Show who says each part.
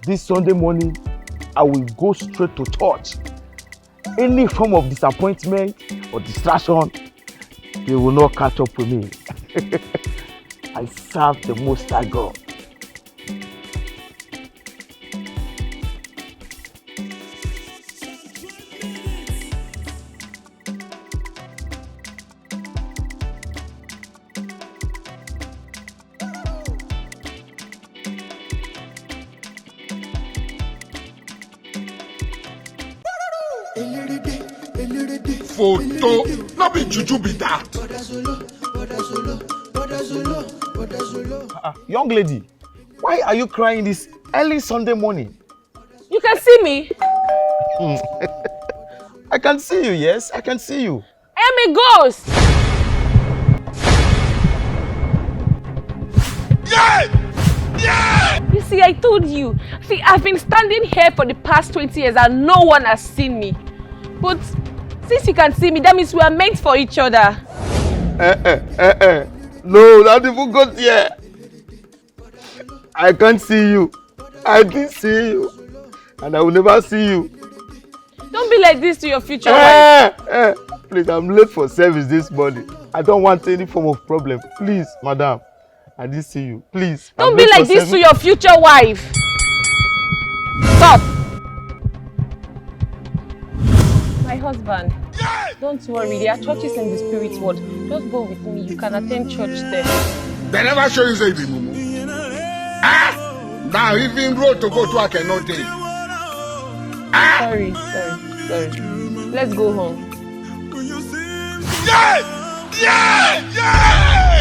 Speaker 1: This Sunday morning, I will go straight to church. Any form of disappointment or distraction, they will not catch up with me. I serve the Most High God.
Speaker 2: Photo, not be juju be that.
Speaker 1: Young lady, why are you crying this early Sunday morning?
Speaker 3: You can see me.
Speaker 1: I can see you, yes, I can see you.
Speaker 3: I am a ghost.
Speaker 2: Yeah! Yeah!
Speaker 3: You see, I told you. See, I've been standing here for the past 20 years and no one has seen me. But since you can see me, that means we are meant for each other.
Speaker 1: No, not even got here. I can't see you. I didn't see you. And I will never see you.
Speaker 3: Don't be like this to your future wife.
Speaker 1: Please, I'm late for service this morning. I don't want any form of problem. Please, madam. I didn't see you. Please.
Speaker 3: Don't be like this to your future wife. Stop. My husband. Don't worry, there are churches in the spirit world. Just go with me. You can attend church there.
Speaker 2: They never show you say the mumu. Now even road to go to I cannot take.
Speaker 3: Sorry. Let's go home.
Speaker 2: Yeah! Yeah! Yeah!